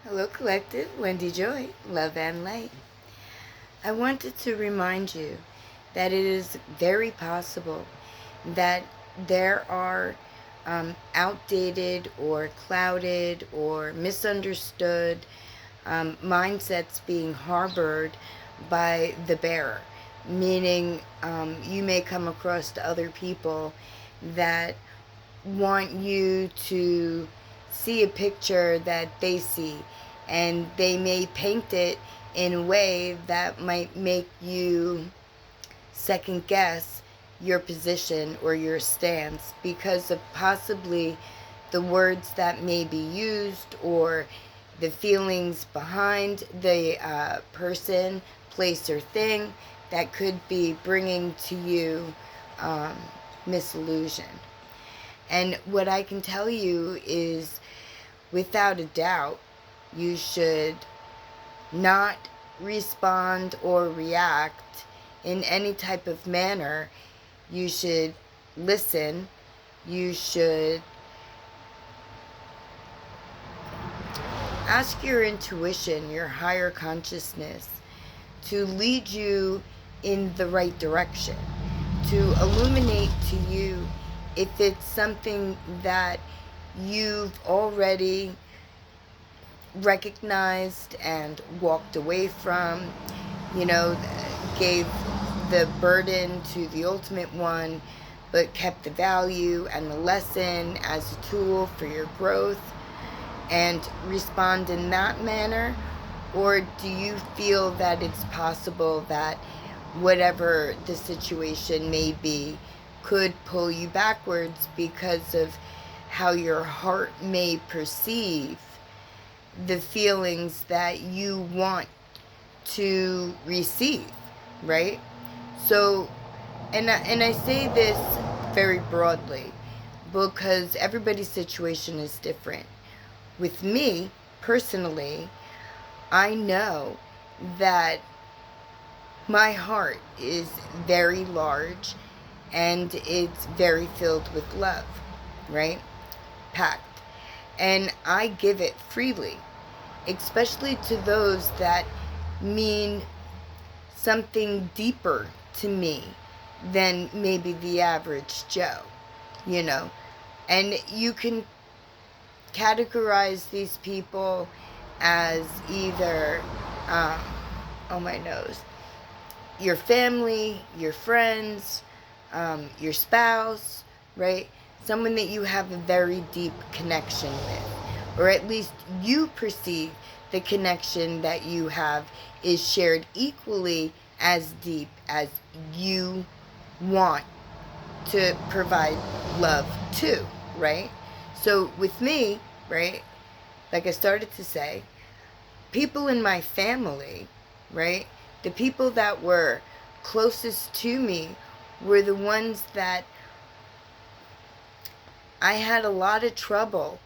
Hello, Collective. Wendy Joy, Love and Light. I wanted to remind you that it is very possible that there are outdated or clouded or misunderstood mindsets being harbored by the bearer. Meaning, you may come across other people that want you to see a picture that they see, and they may paint it in a way that might make you second guess your position or your stance because of possibly the words that may be used or the feelings behind the person, place, or thing that could be bringing to you misillusion. And what I can tell you is, without a doubt, you should not respond or react in any type of manner. You should listen. You should ask your intuition, your higher consciousness, to lead you in the right direction, to illuminate to you if it's something that you've already recognized and walked away from, gave the burden to the ultimate one, but kept the value and the lesson as a tool for your growth, and respond in that manner? Or do you feel that it's possible that whatever the situation may be could pull you backwards because of how your heart may perceive the feelings that you want to receive, right? So, and I say this very broadly because everybody's situation is different. With me, personally, I know that my heart is very large and it's very filled with love, right? Packed. And I give it freely, especially to those that mean something deeper to me than maybe the average Joe, you know? And you can categorize these people as either, oh my nose, your family, your friends, your spouse, right? Someone that you have a very deep connection with, or at least you perceive the connection that you have is shared equally as deep as you want to provide love to, right? So with me, right, like I started to say, people in my family, right, the people that were closest to me were the ones that I had a lot of trouble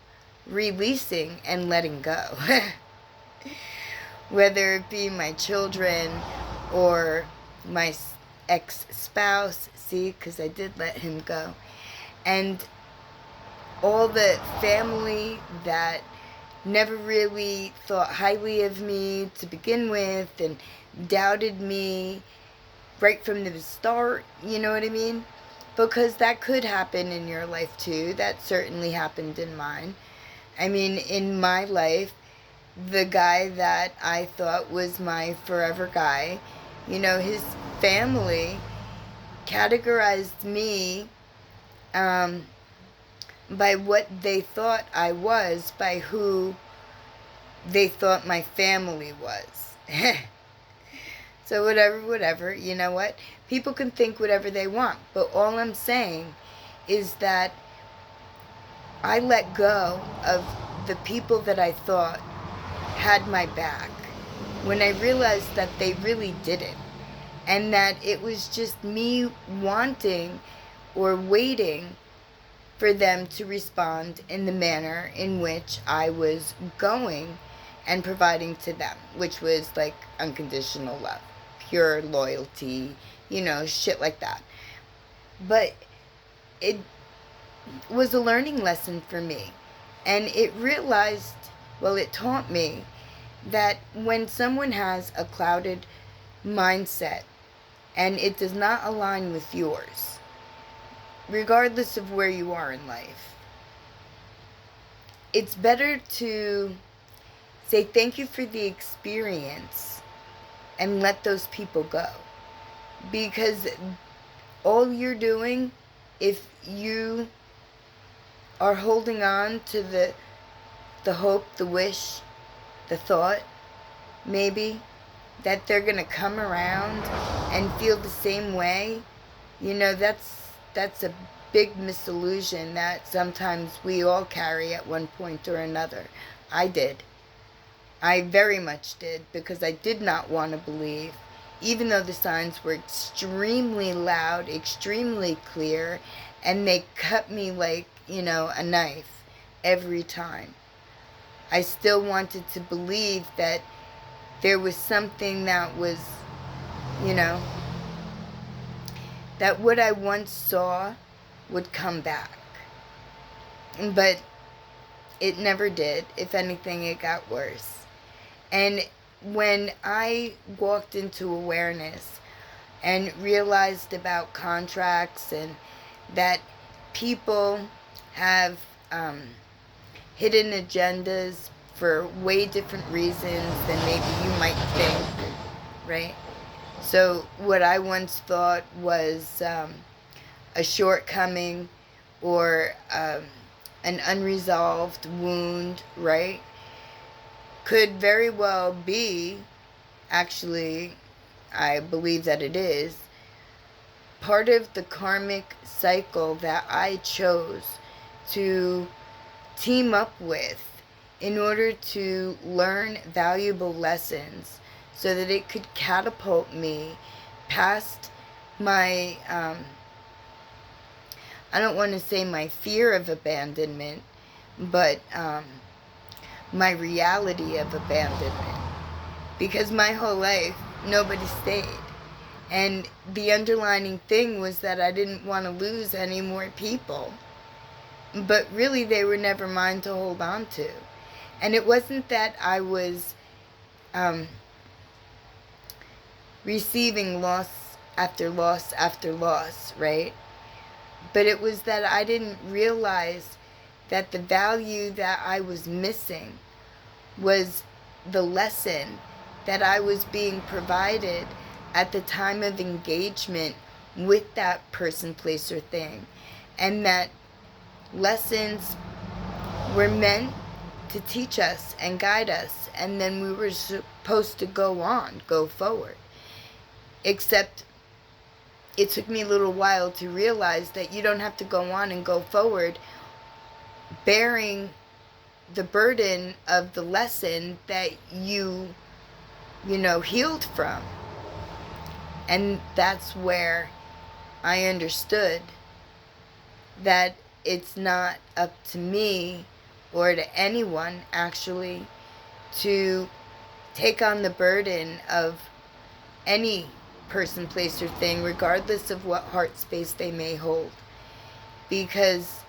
releasing and letting go. Whether it be my children or my ex-spouse, see, because I did let him go, and all the family that never really thought highly of me to begin with and doubted me right from the start, you know what I mean? Because that could happen in your life too. That certainly happened in mine. I mean, in my life, the guy that I thought was my forever guy, his family categorized me by what they thought I was, by who they thought my family was. So whatever, you know what? People can think whatever they want, but all I'm saying is that I let go of the people that I thought had my back when I realized that they really didn't, and that it was just me wanting or waiting for them to respond in the manner in which I was going and providing to them, which was like unconditional love, pure loyalty, shit like that. But it was a learning lesson for me, and it Well, it taught me that when someone has a clouded mindset and it does not align with yours, regardless of where you are in life, it's better to say thank you for the experience and let those people go. Because all you're doing, if you are holding on to the hope, the wish, the thought, maybe, that they're going to come around and feel the same way, that's a big misillusion that sometimes we all carry at one point or another. I did. I very much did, because I did not want to believe, even though the signs were extremely loud, extremely clear, and they cut me like, a knife every time. I still wanted to believe that there was something that was, that what I once saw would come back. But it never did. If anything, it got worse. And when I walked into awareness and realized about contracts and that people have hidden agendas for way different reasons than maybe you might think, right? So what I once thought was a shortcoming or an unresolved wound, right, could very well be, actually, I believe that it is, part of the karmic cycle that I chose to team up with in order to learn valuable lessons so that it could catapult me past my, I don't want to say my fear of abandonment, but my reality of abandonment. Because my whole life, nobody stayed. And the underlining thing was that I didn't want to lose any more people. But really, they were never mine to hold on to. And it wasn't that I was receiving loss after loss after loss, right? But it was that I didn't realize that the value that I was missing was the lesson that I was being provided at the time of engagement with that person, place, or thing. And that lessons were meant to teach us and guide us, and then we were supposed to go forward. Except it took me a little while to realize that you don't have to go on and go forward bearing the burden of the lesson that you healed from. And that's where I understood that it's not up to me or to anyone, actually, to take on the burden of any person, place, or thing, regardless of what heart space they may hold. Because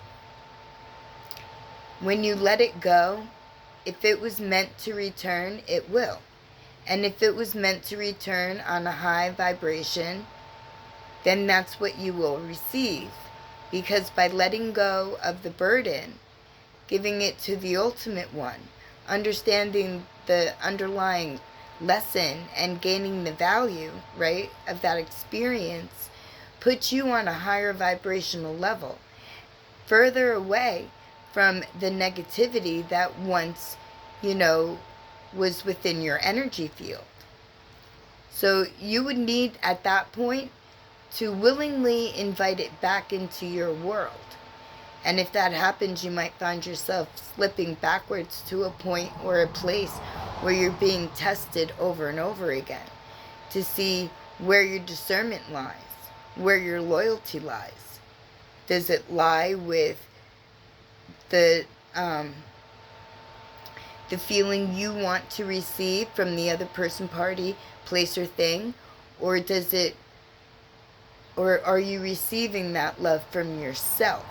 when you let it go, if it was meant to return, it will. And if it was meant to return on a high vibration, then that's what you will receive. Because by letting go of the burden, giving it to the ultimate one, understanding the underlying lesson and gaining the value, right, of that experience, puts you on a higher vibrational level, further away from the negativity that once, was within your energy field. So you would need at that point to willingly invite it back into your world. And if that happens, you might find yourself slipping backwards to a point or a place where you're being tested over and over again to see where your discernment lies, where your loyalty lies. Does it lie with the feeling you want to receive from the other person, party, place, or thing? Or are you receiving that love from yourself,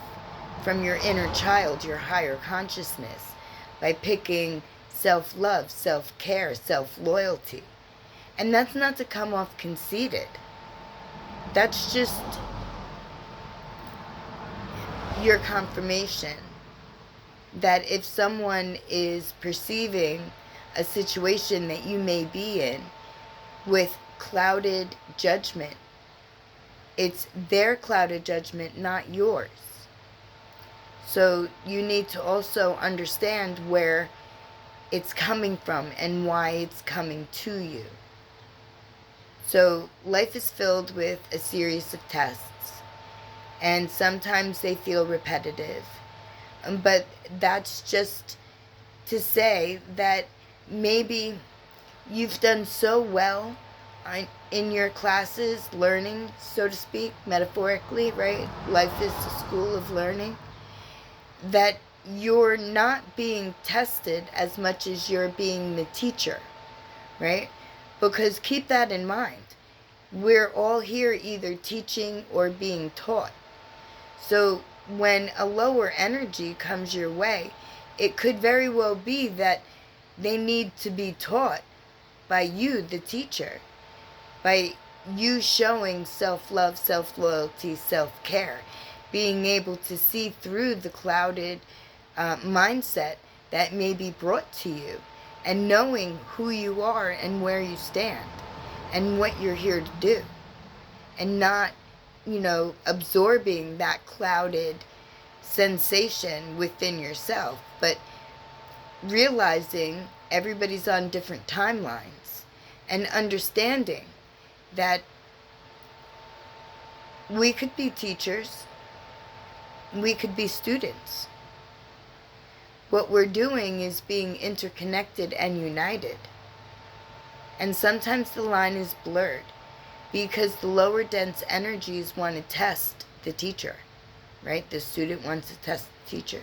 from your inner child, your higher consciousness, by picking self-love, self-care, self-loyalty. And that's not to come off conceited. That's just your confirmation that if someone is perceiving a situation that you may be in with clouded judgment, it's their clouded judgment, not yours. So you need to also understand where it's coming from and why it's coming to you. So life is filled with a series of tests, and sometimes they feel repetitive. But that's just to say that maybe you've done so well in your classes, learning, so to speak, metaphorically, right? Life is a school of learning. That you're not being tested as much as you're being the teacher, right? Because keep that in mind. We're all here either teaching or being taught. So when a lower energy comes your way, it could very well be that they need to be taught by you, the teacher, by you showing self-love, self-loyalty, self-care, being able to see through the clouded mindset that may be brought to you, and knowing who you are and where you stand and what you're here to do, and not, absorbing that clouded sensation within yourself, but realizing everybody's on different timelines and understanding that we could be teachers, we could be students. What we're doing is being interconnected and united. And sometimes the line is blurred because the lower dense energies want to test the teacher, right? The student wants to test the teacher.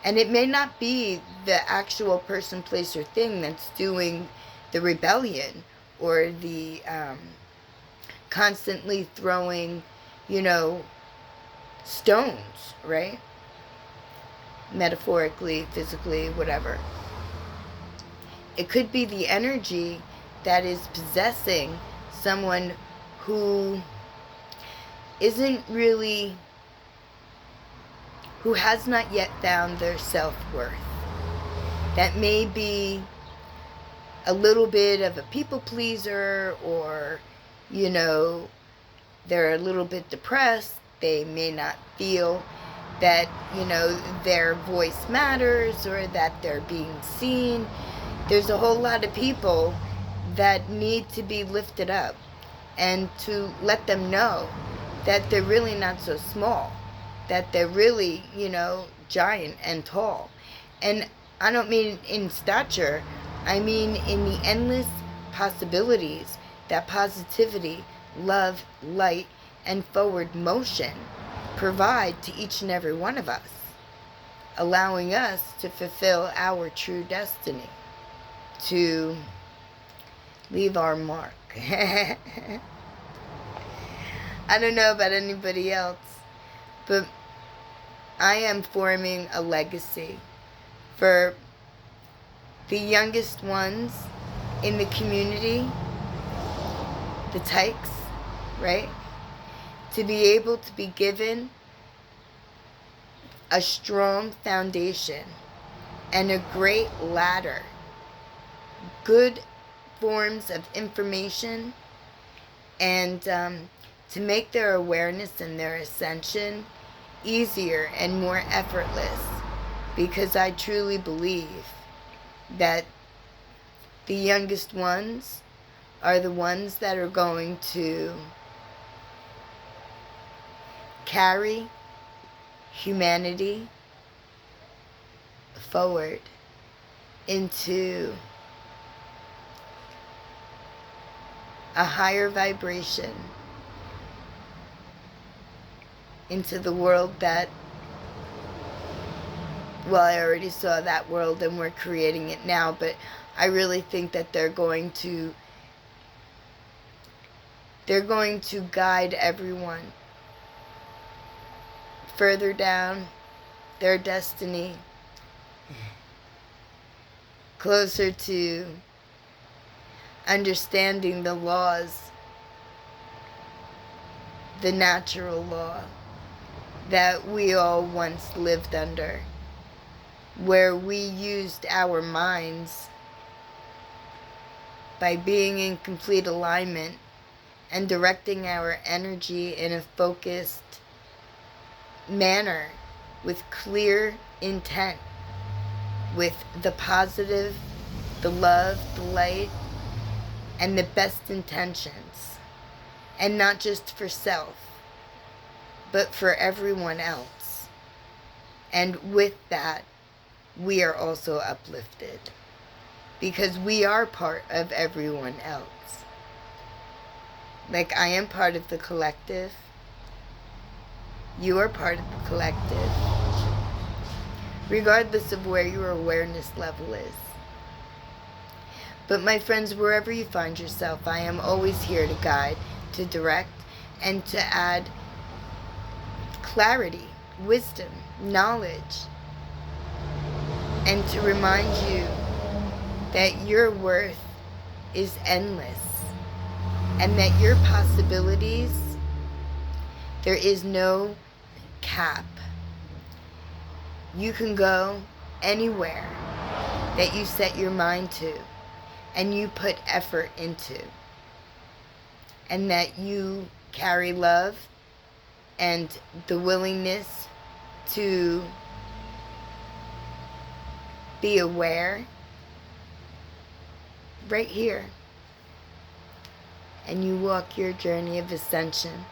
And it may not be the actual person, place, or thing that's doing the rebellion or the constantly throwing, stones, right? Metaphorically, physically, whatever. It could be the energy that is possessing someone who who has not yet found their self-worth. That may be a little bit of a people pleaser, or, they're a little bit depressed. They may not feel that, their voice matters or that they're being seen. There's a whole lot of people that need to be lifted up and to let them know that they're really not so small, that they're really, giant and tall. And I don't mean in stature, I mean in the endless possibilities that positivity, love, light, and forward motion provide to each and every one of us, allowing us to fulfill our true destiny, to leave our mark. I don't know about anybody else, but I am forming a legacy for the youngest ones in the community, the tykes, right? To be able to be given a strong foundation and a great ladder, good forms of information, and to make their awareness and their ascension easier and more effortless, because I truly believe that the youngest ones are the ones that are going to carry humanity forward into a higher vibration, into the world that, well, I already saw that world and we're creating it now, but I really think that they're going to guide everyone further down their destiny closer to understanding the laws, the natural law that we all once lived under, where we used our minds by being in complete alignment and directing our energy in a focused manner with clear intent, with the positive, the love, the light, and the best intentions. And not just for self, but for everyone else. And with that, we are also uplifted, because we are part of everyone else. Like, I am part of the collective. You are part of the collective, regardless of where your awareness level is. But my friends, wherever you find yourself, I am always here to guide, to direct, and to add clarity, wisdom, knowledge, and to remind you that your worth is endless, and that your possibilities, there is no cap. You can go anywhere that you set your mind to and you put effort into, and that you carry love and the willingness to be aware right here. And you walk your journey of ascension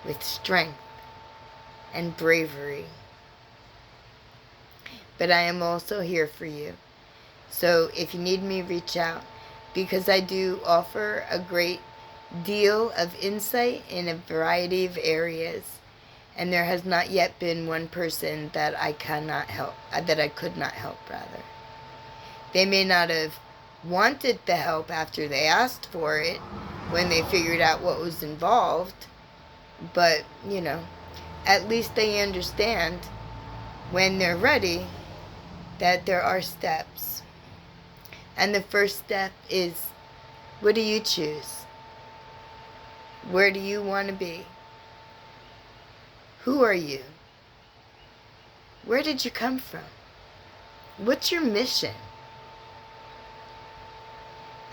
with strength and bravery. But I am also here for you. So if you need me, reach out, because I do offer a great deal of insight in a variety of areas. And there has not yet been one person that I cannot help, that I could not help, rather. They may not have wanted the help after they asked for it, when they figured out what was involved, but, you know, at least they understand when they're ready that there are steps. And the first step is, what do you choose? Where do you want to be? Who are you? Where did you come from? What's your mission?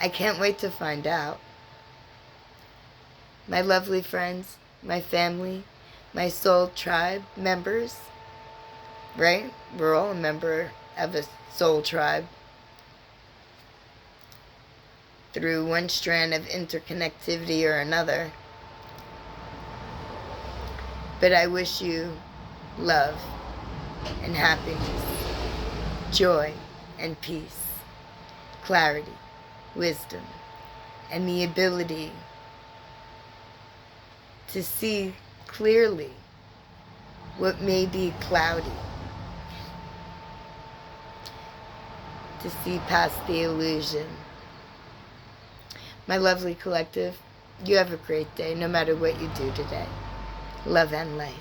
I can't wait to find out. My lovely friends, my family, my soul tribe members, right? We're all a member of a soul tribe through one strand of interconnectivity or another. But I wish you love and happiness, joy and peace, clarity, wisdom, and the ability to see clearly what may be cloudy, to see past the illusion. My lovely collective, you have a great day, no matter what you do today. Love and light.